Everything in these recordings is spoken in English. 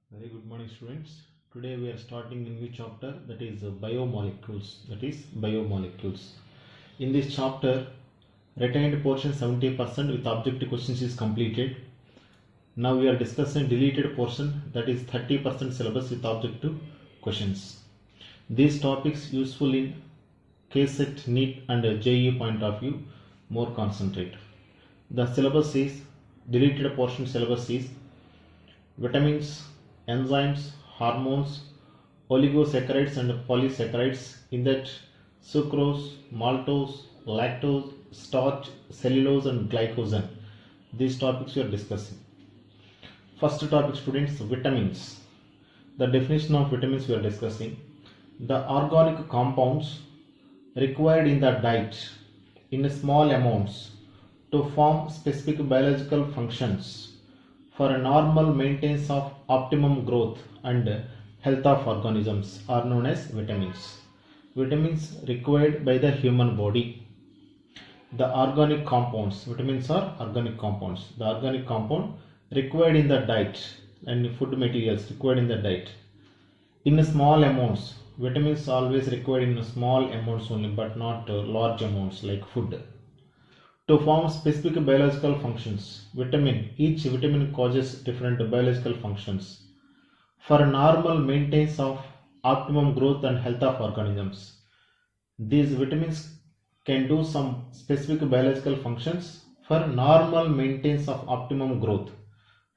Very good morning, students. Today we are starting a new chapter, that is biomolecules. In this chapter, retained portion 70% with objective questions is completed. Now we are discussing deleted portion, that is 30% syllabus with objective questions. These topics useful in KSET, NEET and JEE point of view. More concentrate. The syllabus is deleted portion syllabus is vitamins, enzymes, hormones, oligosaccharides and polysaccharides, in that sucrose, maltose, lactose, starch, cellulose and glycogen. These topics we are discussing. First topic, students, vitamins. The definition of vitamins we are discussing. The organic compounds required in the diet in small amounts to form specific biological functions for a normal maintenance of optimum growth and health of organisms are known as vitamins. Vitamins required by the human body. The organic compounds, vitamins are organic compounds. The organic compound required in the diet and food materials required in the diet in small amounts. Vitamins always required in small amounts only, but not large amounts like food, to form specific biological functions. Each vitamin causes different biological functions for normal maintenance of optimum growth and health of organisms. These vitamins can do some specific biological functions for normal maintenance of optimum growth.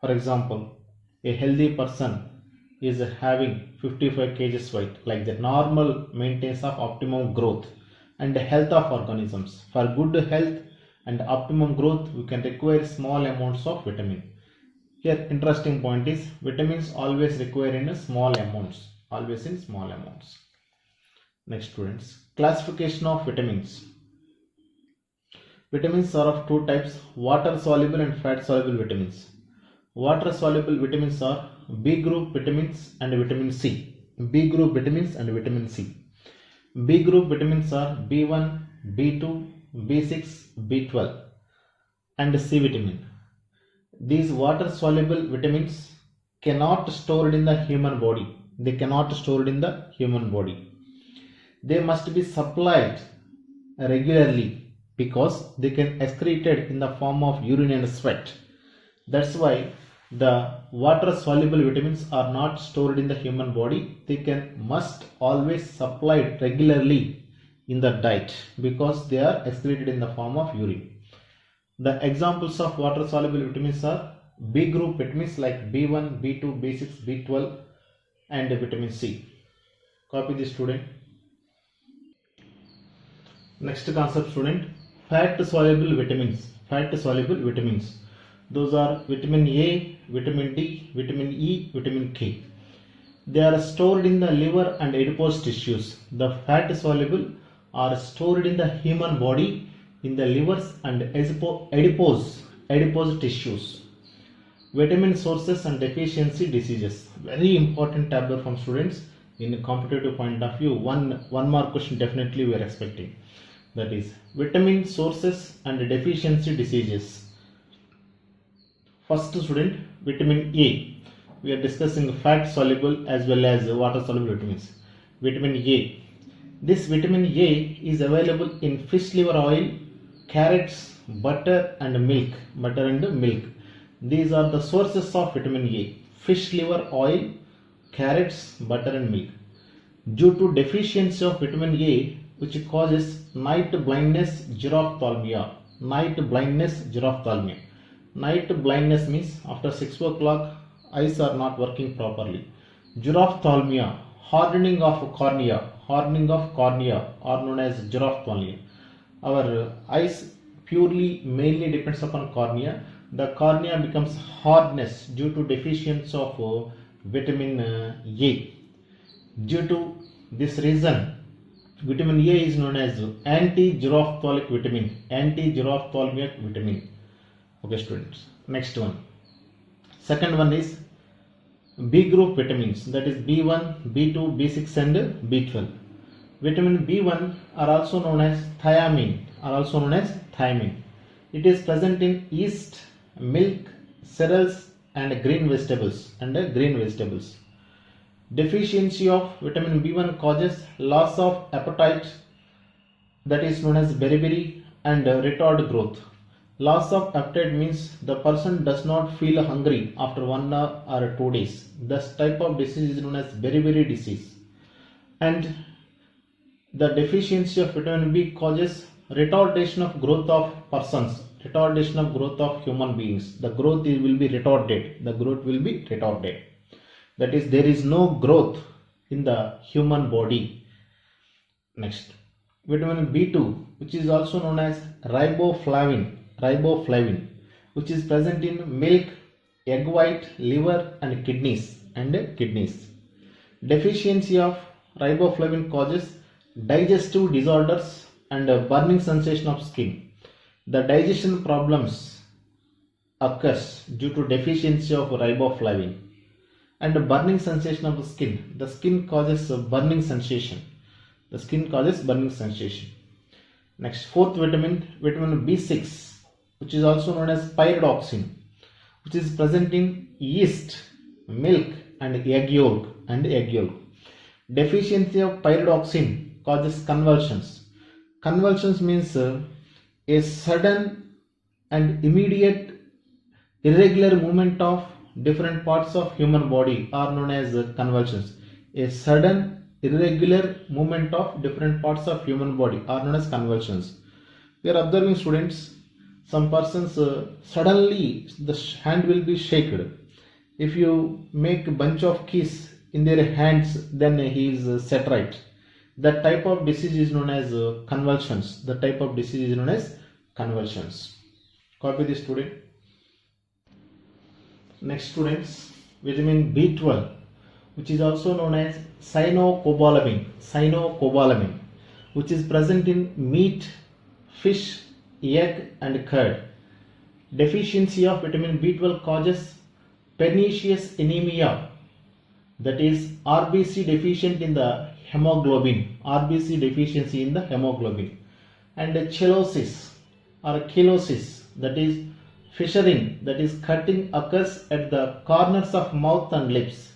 For example, a healthy person is having 55 kg weight, like the normal maintenance of optimum growth and health of organisms. For good health and optimum growth, we can require small amounts of vitamin. Here interesting point is vitamins always require in small amounts, always in small amounts. Next, students, classification of vitamins. Vitamins are of two types, water soluble and fat soluble vitamins. Water soluble vitamins are B group vitamins and vitamin C. B group vitamins and vitamin C. B group vitamins are B1, B2, B6, B12 and C vitamin. These water soluble vitamins cannot stored in the human body. They cannot stored in the human body. They must be supplied regularly because they can excreted in the form of urine and sweat. That's why the water soluble vitamins are not stored in the human body. They must always supplied regularly in the diet because they are excreted in the form of urine. The examples of water soluble vitamins are B group vitamins like B1, B2, B6, B12 and vitamin C. Copy this, student. Next concept, student, fat soluble vitamins. Fat soluble vitamins. Those are vitamin A, vitamin D, vitamin E, vitamin K. They are stored in the liver and adipose tissues. The fat soluble are stored in the human body in the livers and adipose tissues. Vitamin sources and deficiency diseases. Very important tableau from students in a competitive point of view. One mark question definitely we are expecting. That is vitamin sources and deficiency diseases. First, student, vitamin A. We are discussing fat soluble as well as water soluble vitamins. Vitamin A. This vitamin A is available in fish liver oil, carrots, butter and milk. These are the sources of vitamin A. Fish liver oil, carrots, butter and milk. Due to deficiency of vitamin A, which causes night blindness, xerophthalmia. Night blindness means after 6 o'clock eyes are not working properly. Xerophthalmia, hardening of cornea are known as xerophthalmia. Our eyes purely mainly depends upon cornea. The cornea becomes hardness due to deficiency of vitamin A. Due to this reason, vitamin A is known as anti-xerophthalmic vitamin. Okay, students. Next one. Second one is B group vitamins, that is B1, B2, B6 and B12. Vitamin B1 are also known as thiamine. It is present in yeast, milk, cereals, and green vegetables Deficiency of vitamin B1 causes loss of appetite, that is known as beriberi, and retard growth. Loss of appetite means the person does not feel hungry after 1 hour or 2 days. This type of disease is known as beriberi disease. And the deficiency of vitamin B causes retardation of growth of persons, retardation of growth of human beings. The growth will be retarded. That is, there is no growth in the human body. Next, vitamin B2, which is also known as riboflavin, which is present in milk, egg white, liver, and kidneys. Deficiency of riboflavin causes digestive disorders and burning sensation of skin. The digestion problems occurs due to deficiency of riboflavin. And burning sensation of the skin. The skin causes burning sensation. Next, fourth vitamin B6, which is also known as pyridoxine, which is present in yeast, milk, and egg yolk. Deficiency of pyridoxine causes convulsions. Convulsions means a sudden and immediate irregular movement of different parts of human body are known as convulsions. A sudden irregular movement of different parts of human body are known as convulsions. We are observing, students, some persons suddenly the hand will be shaken. If you make a bunch of keys in their hands, then he is set right. That type of disease is known as convulsions. Copy this, student. Next, students, vitamin B12, which is also known as cyanocobalamin, which is present in meat, fish, egg, and curd. Deficiency of vitamin B12 causes pernicious anemia, that is RBC deficient in the hemoglobin, and chelosis or chelosis, that is fissuring, that is cutting, occurs at the corners of mouth and lips.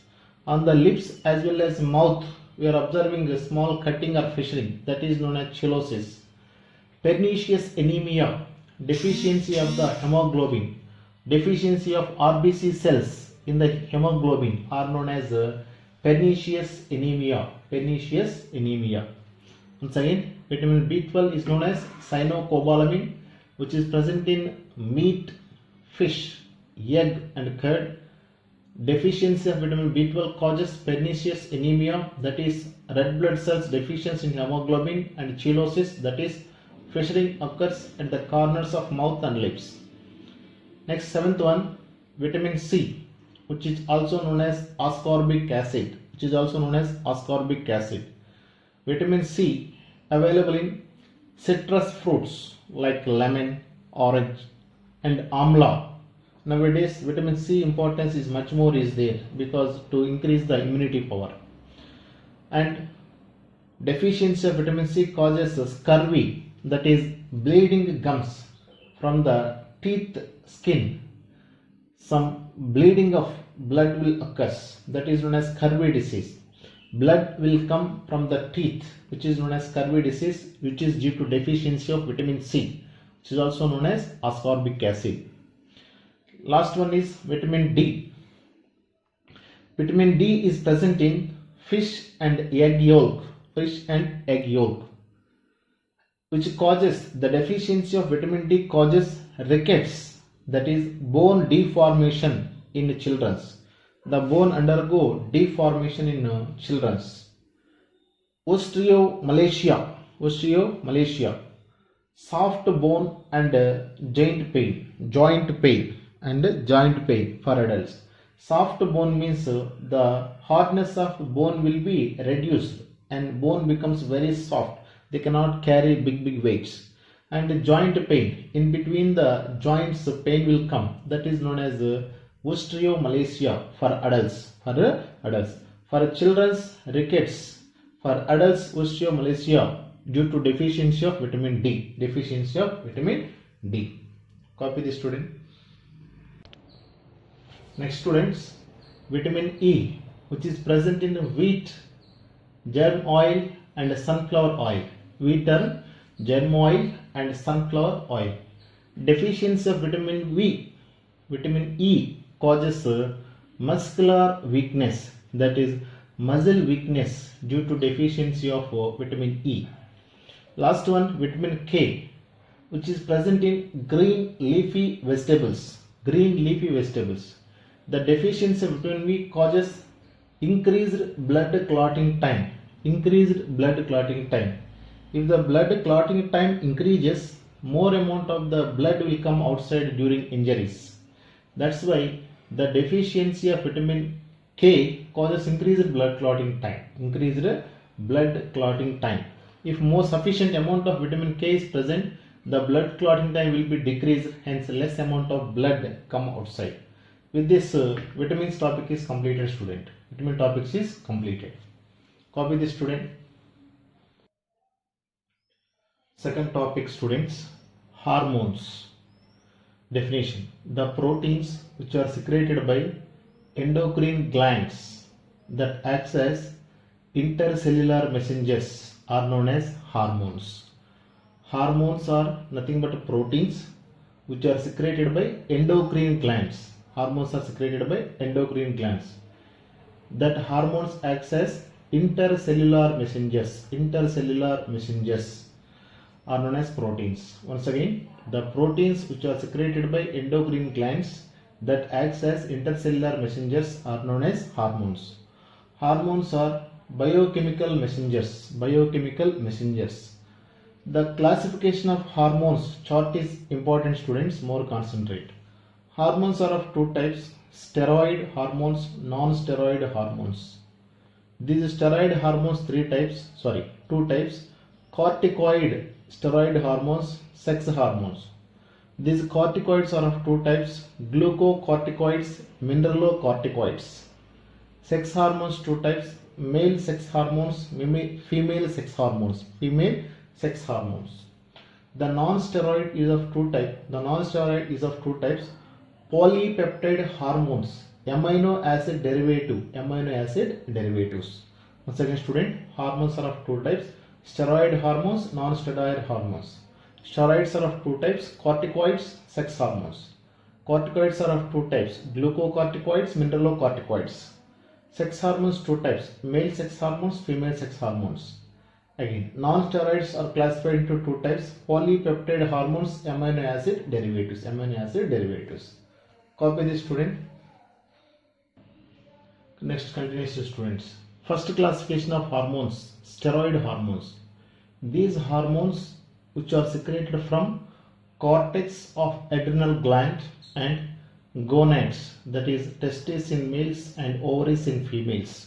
On the lips as well as mouth, we are observing a small cutting or fissuring, that is known as chelosis. Pernicious anemia, deficiency of the hemoglobin, deficiency of RBC cells in the hemoglobin are known as pernicious anemia. Once again, vitamin B12 is known as cyanocobalamin, which is present in meat, fish, egg, and curd. Deficiency of vitamin B12 causes pernicious anemia, that is red blood cells deficiency in hemoglobin, and chelosis, that is fissuring, occurs at the corners of mouth and lips. Next, seventh one, vitamin C, which is also known as ascorbic acid. Vitamin C available in citrus fruits like lemon, orange, and amla. Nowadays, vitamin C importance is much more is there because to increase the immunity power. And deficiency of vitamin C causes scurvy, that is bleeding gums from the teeth skin. Some bleeding of blood will occur, that is known as scurvy disease. Blood will come from the teeth, which is known as scurvy disease, which is due to deficiency of vitamin C, which is also known as ascorbic acid. Last one is vitamin D. Vitamin D is present in fish and egg yolk, which causes the deficiency of vitamin D causes rickets, that is bone deformation in children. The bone undergo deformation in children. Osteomalacia, soft bone and joint pain for adults. Soft bone means the hardness of bone will be reduced and bone becomes very soft. They cannot carry big weights. And joint pain, in between the joints pain will come, that is known as osteomalacia for adults. For children's rickets, for adults osteomalacia due to deficiency of vitamin D. Copy this, student. Next students, vitamin E, which is present in wheat, germ oil and sunflower oil. Wheat, germ oil and sunflower oil. Deficiency of vitamin E causes muscular weakness, that is muscle weakness due to deficiency of vitamin E. Last one, vitamin K, which is present in green leafy vegetables. The deficiency of vitamin E causes increased blood clotting time. If the blood clotting time increases, more amount of the blood will come outside during injuries. That's why the deficiency of vitamin K causes increased blood clotting time. If more sufficient amount of vitamin K is present, the blood clotting time will be decreased, hence less amount of blood come outside. With this, vitamins topic is completed, student. Vitamin topics is completed. Copy this, student. Second topic, students, hormones. Definition: the proteins which are secreted by endocrine glands that acts as intercellular messengers are known as hormones. Hormones are nothing but proteins which are secreted by endocrine glands. That hormones acts as intercellular messengers are known as proteins. Once again, the proteins which are secreted by endocrine glands that acts as intercellular messengers are known as hormones. Hormones are biochemical messengers. The classification of hormones chart is important, students. More concentrate. Hormones are of two types: steroid hormones, non-steroid hormones. These steroid hormones two types: corticoid steroid hormones, sex hormones. These corticoids are of two types: glucocorticoids, mineralocorticoids. Sex hormones two types: male sex hormones, female sex hormones. The non-steroid is of two types: polypeptide hormones, amino acid derivatives. Once again, student, hormones are of two types: steroid hormones, non-steroid hormones. Steroids are of two types: corticoids, sex hormones. Corticoids are of two types: glucocorticoids, mineralocorticoids. Sex hormones two types: male sex hormones, female sex hormones. Again, non-steroids are classified into two types: polypeptide hormones, amino acid derivatives. Copy this, student. Next, continues, students. First classification of hormones: steroid hormones. These hormones which are secreted from cortex of adrenal gland and gonads, that is testes in males and ovaries in females.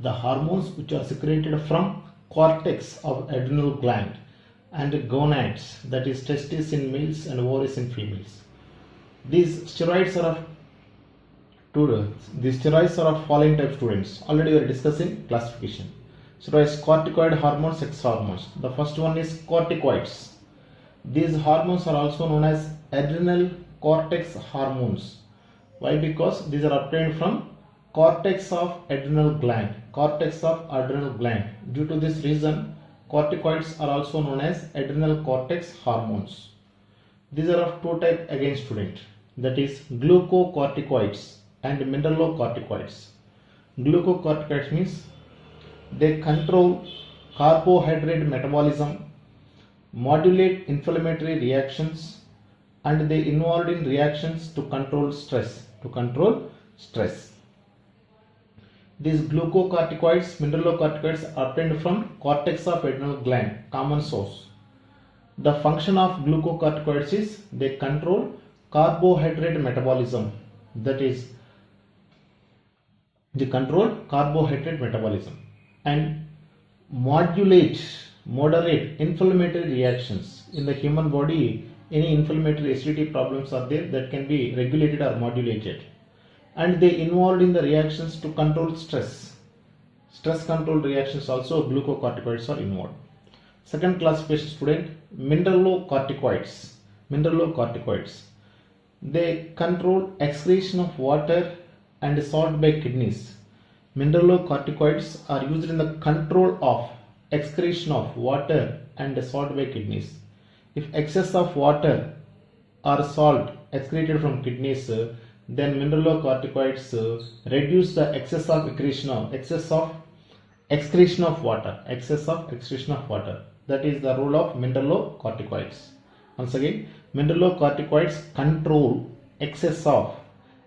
The hormones which are secreted from cortex of adrenal gland and gonads, that is testes in males and ovaries in females. These steroids are of following type, students. Already we are discussing classification. Steroids: corticoid hormones, sex hormones. The first one is corticoids. These hormones are also known as adrenal cortex hormones. Why? Because these are obtained from cortex of adrenal gland. Due to this reason, corticoids are also known as adrenal cortex hormones. These are of two types again, student. That is glucocorticoids and mineralocorticoids. Glucocorticoids means they control carbohydrate metabolism, modulate inflammatory reactions, and they involved in reactions to control stress. These glucocorticoids, mineralocorticoids are obtained from cortex of adrenal gland, common source. The function of glucocorticoids is they control carbohydrate metabolism, that is they control carbohydrate metabolism and moderate inflammatory reactions. In the human body, any inflammatory acidity problems are there that can be regulated or modulated, and they involved in the reactions to control stress control reactions. Also glucocorticoids are involved. Second classification, student, mineralocorticoids. They control excretion of water and salt by kidneys. Mineralocorticoids are used in the control of excretion of water and salt by kidneys. If excess of water or salt excreted from kidneys, then mineralocorticoids reduce the excess of excretion of water. That is the role of mineralocorticoids. Once again, mineralocorticoids control excess of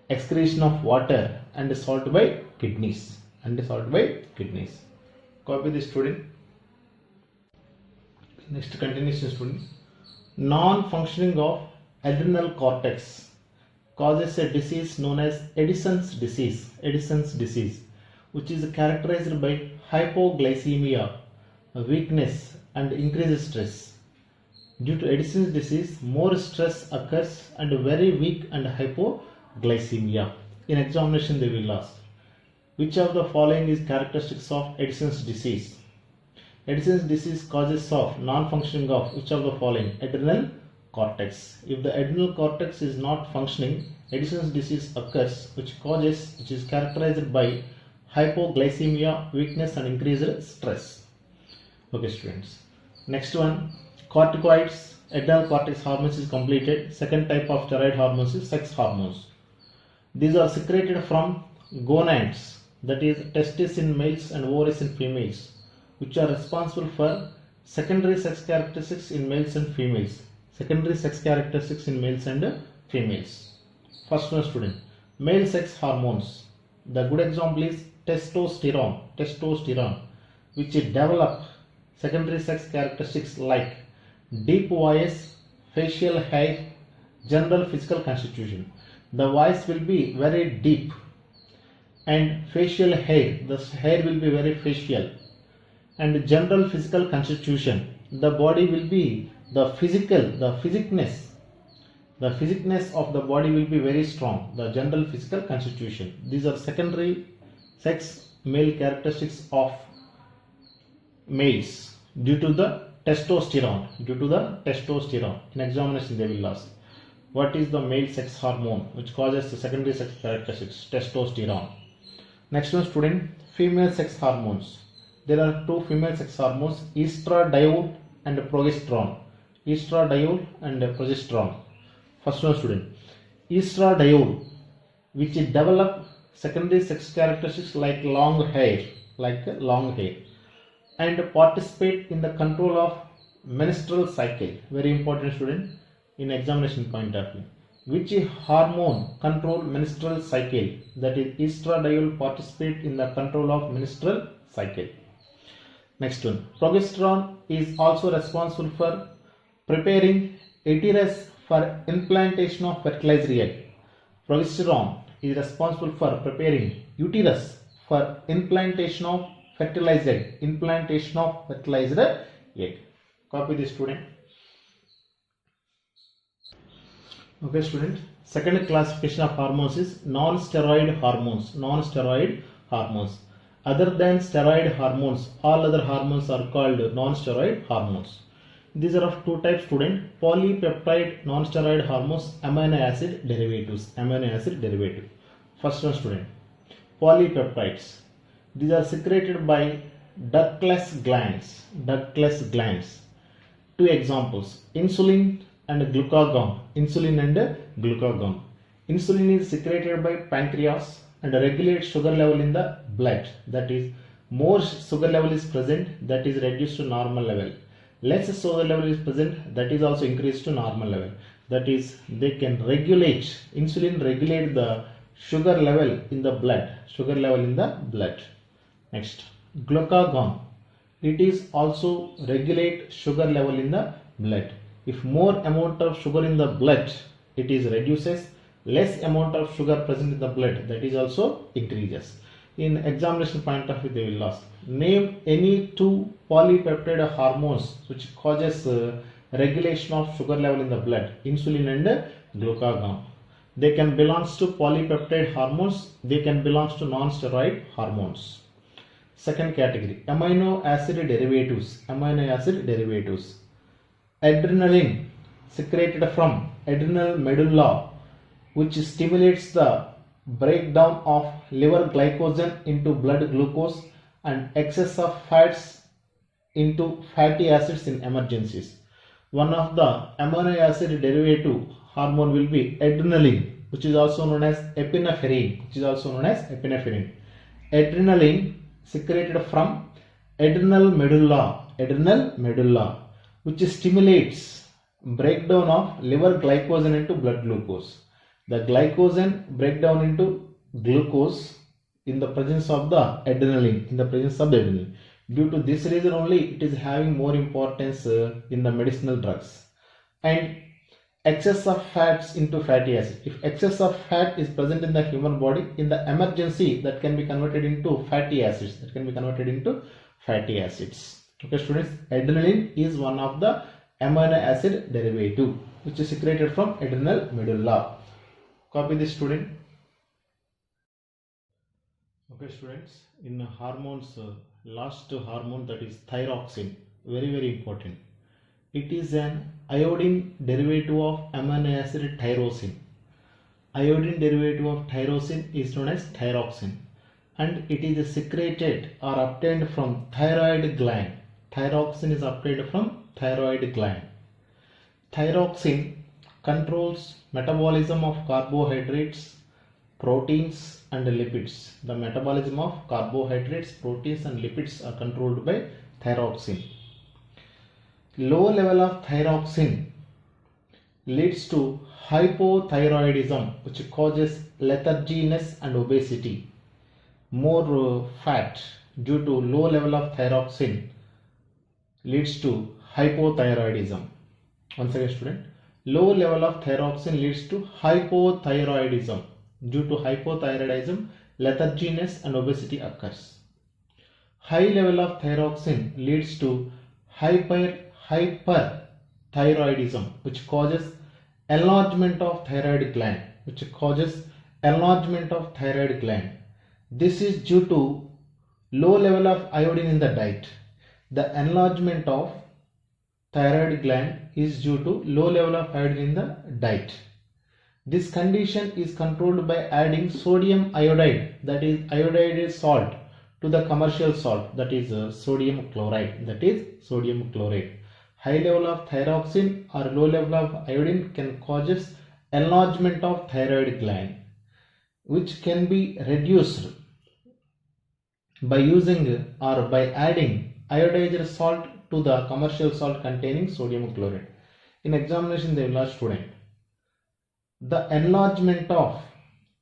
excretion of water and salt by kidneys. Copy this, student. Next continuation, student. Non-functioning of adrenal cortex causes a disease known as Addison's disease, which is characterized by hypoglycemia, weakness and increased stress. Due to Addison's disease, more stress occurs and very weak and hypoglycemia. In examination they will ask, which of the following is characteristics of Addison's disease? Addison's disease causes of non-functioning of which of the following? Adrenal cortex. If the adrenal cortex is not functioning, Addison's disease occurs, which is characterized by hypoglycemia, weakness and increased stress. Okay, students. Next one, corticoids. Adrenal cortex hormones is completed. Second type of steroid hormones is sex hormones. These are secreted from gonads, that is testes in males and ovaries in females, which are responsible for secondary sex characteristics in males and females. First one, student, male sex hormones. The good example is testosterone, which develop secondary sex characteristics like deep voice, facial hair, general physical constitution. The voice will be very deep and facial hair, the hair will be very facial, and general physical constitution, the body will be the physicness of the body will be very strong, the general physical constitution. These are secondary sex male characteristics of males due to the testosterone. In examination they will ask, what is the male sex hormone which causes the secondary sex characteristics? Testosterone. Next one, student, female sex hormones. There are two female sex hormones, estradiol and progesterone. First one, student, estradiol, which develop secondary sex characteristics like long hair, and participate in the control of menstrual cycle. Very important, student, in examination point of view. Which hormone control menstrual cycle? That is estradiol participate in the control of menstrual cycle. Next one, progesterone is also responsible for preparing uterus for implantation of fertilized egg. Progesterone is responsible for preparing uterus for implantation of fertilized egg. Copy this, student. Okay, student. Second classification of hormones is non-steroid hormones. Other than steroid hormones, all other hormones are called non-steroid hormones. These are of two types, student. Polypeptide non-steroid hormones, amino acid derivatives. First one, student, polypeptides. These are secreted by ductless glands. Two examples, insulin and glucagon. Insulin is secreted by pancreas and regulates sugar level in the blood. That is, more sugar level is present, that is reduced to normal level. Less sugar level is present, that is also increased to normal level. That is, they can insulin regulate the sugar level in the blood. Next, glucagon. It is also regulate sugar level in the blood. If more amount of sugar in the blood, it is reduces. Less amount of sugar present in the blood, that is also increases. In examination point of view they will ask, name any two polypeptide hormones which causes regulation of sugar level in the blood, insulin and glucagon. They can belong to polypeptide hormones, they can belong to non-steroid hormones. Second category, amino acid derivatives. Adrenaline secreted from adrenal medulla which stimulates the breakdown of liver glycogen into blood glucose and excess of fats into fatty acids in emergencies. One of the amino acid derivative hormone will be adrenaline, which is also known as epinephrine, Adrenaline secreted from adrenal medulla, which stimulates breakdown of liver glycogen into blood glucose. The glycogen breakdown into glucose in the presence of the adrenaline. Due to this reason only it is having more importance in the medicinal drugs. And excess of fats into fatty acids. If excess of fat is present in the human body, in the emergency, that can be converted into fatty acids. Okay students, adrenaline is one of the amino acid derivative which is secreted from adrenal medulla. Copy this, student. Okay students, in hormones, last hormone, that is thyroxine, very important. It is an iodine derivative of amino acid tyrosine. Iodine derivative of tyrosine is known as thyroxine, and it is secreted or obtained from thyroid gland. Thyroxine is obtained from thyroid gland. Thyroxine controls metabolism of carbohydrates, proteins and lipids. The metabolism of carbohydrates, proteins and lipids are controlled by thyroxine. Low level of thyroxine leads to hypothyroidism, which causes letharginess and obesity. More fat due to low level of thyroxine leads to hypothyroidism. Once again student, low level of thyroxine leads to hypothyroidism. Due to hypothyroidism, letharginess and obesity occurs. High level of thyroxine leads to hyperthyroidism, which causes enlargement of thyroid gland. This is due to low level of iodine in the diet. The enlargement of thyroid gland is due to low level of iodine in the diet. This condition is controlled by adding sodium iodide, that is iodide salt, to the commercial salt, that is sodium chloride. High level of thyroxine or low level of iodine can cause enlargement of thyroid gland, which can be reduced by using or by adding iodized salt to the commercial salt containing sodium chloride. In examination they will ask student, the enlargement of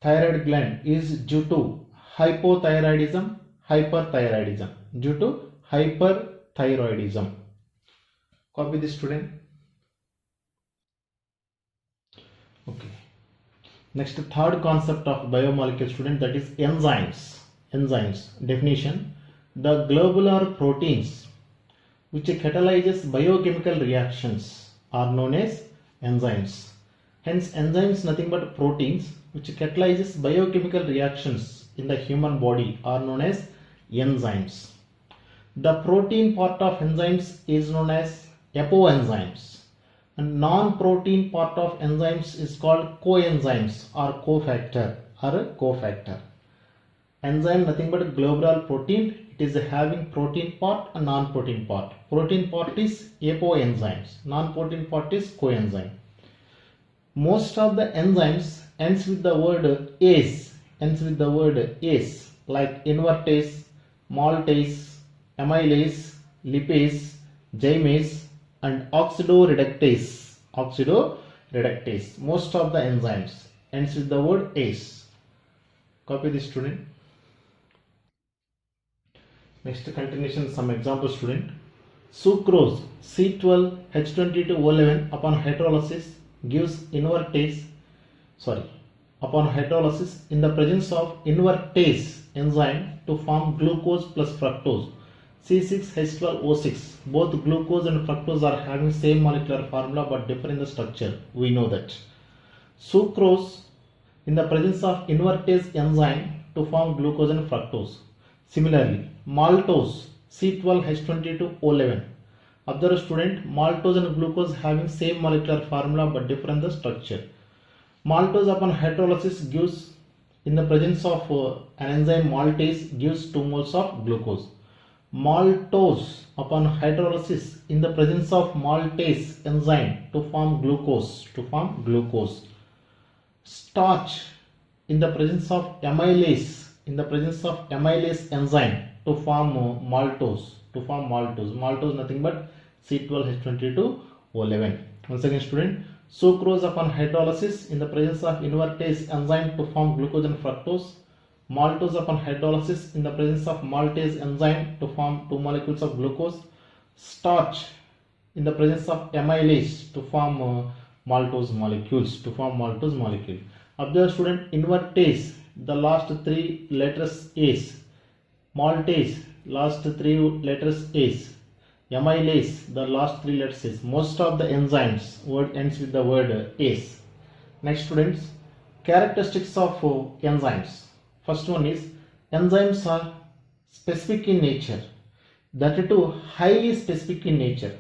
thyroid gland is due to hypothyroidism, hyperthyroidism. Copy this, student. Okay. Next, third concept of biomolecule, student, that is enzymes. Definition: the globular proteins which catalyzes biochemical reactions are known as enzymes. Hence, enzymes nothing but proteins which catalyzes biochemical reactions in the human body are known as enzymes. The protein part of enzymes is known as apoenzymes, and non-protein part of enzymes is called coenzymes or cofactor. Enzyme nothing but globular protein. It is having protein part and non-protein part. Protein part is apoenzymes, non-protein part is coenzyme. Most of the enzymes ends with the word ase, like invertase, maltase, amylase, lipase, gymase and oxidoreductase. Most of the enzymes ends with the word ase. Copy this, student. Next, continuation, some example, student. Sucrose C12H22O11 upon hydrolysis gives in the presence of invertase enzyme to form glucose plus fructose C6H12O6. Both glucose and fructose are having same molecular formula but differ in the structure. We know that. Sucrose in the presence of invertase enzyme to form glucose and fructose. Similarly, maltose C12H22O11. Observe, student, maltose and glucose having same molecular formula but different in the structure. Maltose upon hydrolysis gives, in the presence of an enzyme maltase, gives 2 moles of glucose. Maltose upon hydrolysis in the presence of maltase enzyme to form glucose. Starch in the presence of amylase enzyme to form maltose. Maltose nothing but C12H22O11. Once again student, sucrose upon hydrolysis in the presence of invertase enzyme to form glucose and fructose. Maltose upon hydrolysis in the presence of maltase enzyme to form 2 molecules of glucose. Starch in the presence of amylase to form maltose molecule. Observe student, invertase, the last 3 letters A's, maltase, last 3 letters A's, amylase, the last 3 letters A's. Most of the enzymes word ends with the word A's. Next students, characteristics of enzymes. First one is, enzymes are specific in nature, that too highly specific in nature.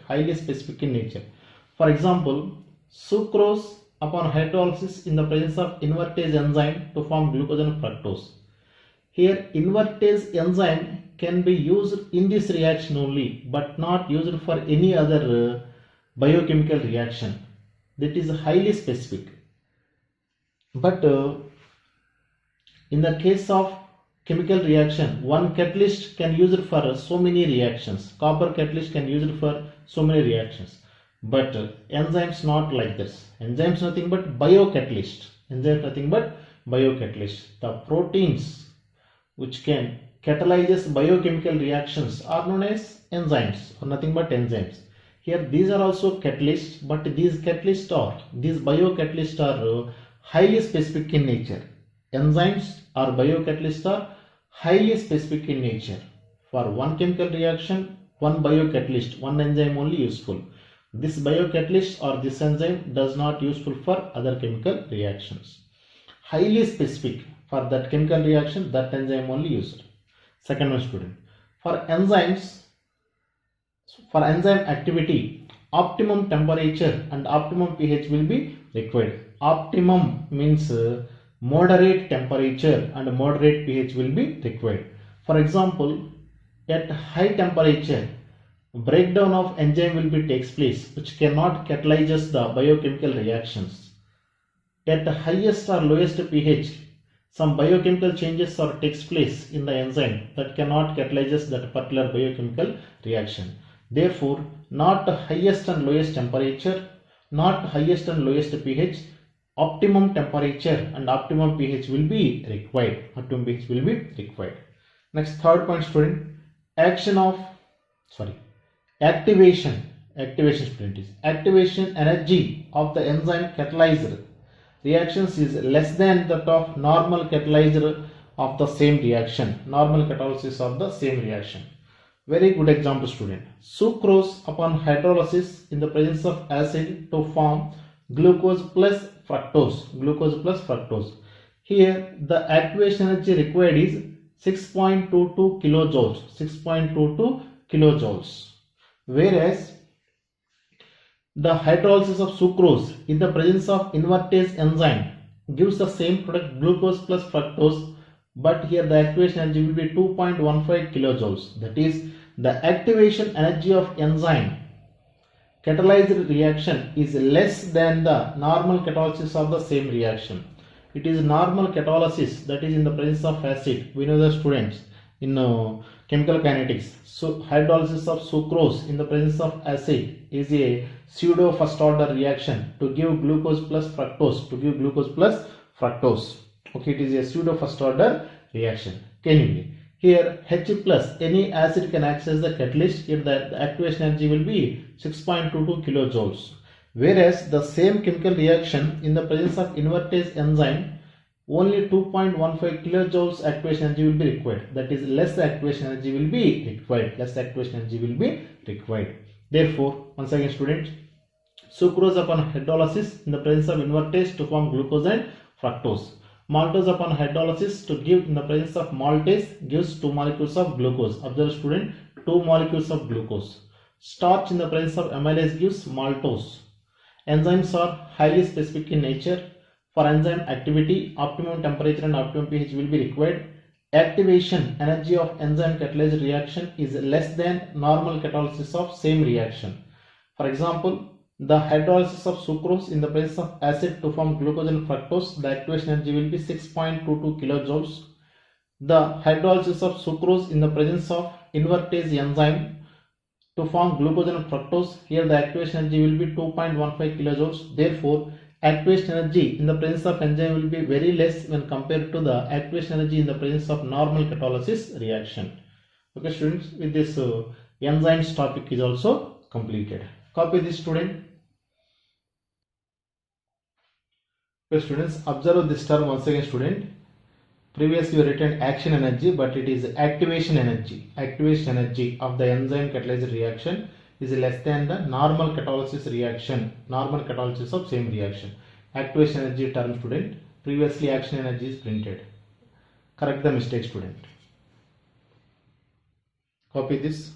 For example, sucrose upon hydrolysis in the presence of invertase enzyme to form glucose and fructose. Here invertase enzyme can be used in this reaction only, but not used for any other biochemical reaction. That is highly specific. But in the case of chemical reaction, one catalyst can use it for so many reactions. Copper catalyst can use it for so many reactions. But enzymes not like this. Enzymes nothing but biocatalyst. The proteins which can catalyze biochemical reactions are known as enzymes, or nothing but enzymes. Here these are also catalysts, but these biocatalysts are highly specific in nature. Enzymes or biocatalysts are highly specific in nature. For one chemical reaction, one biocatalyst, one enzyme only useful. This biocatalyst or this enzyme does not useful for other chemical reactions. Highly specific for that chemical reaction, that enzyme only used. Second one student, for enzyme activity, optimum temperature and optimum pH will be required. Optimum means moderate temperature and moderate pH will be required. For example, at high temperature, breakdown of enzyme will be takes place, which cannot catalyze the biochemical reactions. At the highest or lowest pH, some biochemical changes or takes place in the enzyme that cannot catalyze that particular biochemical reaction. Therefore, not highest and lowest temperature, not highest and lowest pH, optimum temperature and optimum pH will be required. Next, third point student, activation student is activation energy of the enzyme catalyzer reactions is less than that of normal catalyzer of the same reaction. Very good example student. Sucrose upon hydrolysis in the presence of acid to form glucose plus fructose. Here the activation energy required is 6.22 kilojoules. Whereas the hydrolysis of sucrose in the presence of invertase enzyme gives the same product, glucose plus fructose, but here the activation energy will be 2.15 kilojoules. That is, the activation energy of enzyme catalyzed reaction is less than the normal catalysis of the same reaction. It is normal catalysis, that is in the presence of acid. We know the students in chemical kinetics. So hydrolysis of sucrose in the presence of acid is a pseudo first order reaction to give glucose plus fructose. Okay, it is a pseudo first order reaction. Here H plus, any acid can act as the catalyst. Here the activation energy will be 6.22 kilojoules. Whereas the same chemical reaction in the presence of invertase enzyme, only 2.15 kilojoules activation energy will be required. That is, less activation energy will be required. Therefore, once again students, sucrose upon hydrolysis in the presence of invertase to form glucose and fructose. Maltose upon hydrolysis to give in the presence of maltase gives 2 molecules of glucose. Observe student, 2 molecules of glucose. Starch in the presence of amylase gives maltose. Enzymes are highly specific in nature. For enzyme activity, optimum temperature and optimum pH will be required. Activation energy of enzyme catalyzed reaction is less than normal catalysis of same reaction. For example, the hydrolysis of sucrose in the presence of acid to form glucose and fructose, the activation energy will be 6.22 kilojoules. The hydrolysis of sucrose in the presence of invertase enzyme to form glucose and fructose, here the activation energy will be 2.15 kilojoules. Therefore, activation energy in the presence of enzyme will be very less when compared to the activation energy in the presence of normal catalysis reaction. Okay students, with this enzymes topic is also completed. Copy this student. Okay students, observe this term once again student. Previously we written action energy, but it is activation energy. Activation energy of the enzyme catalyzed reaction is less than the normal catalysis reaction, normal catalysis of same reaction. Activation energy term student. Previously action energy is printed. Correct the mistake student. Copy this.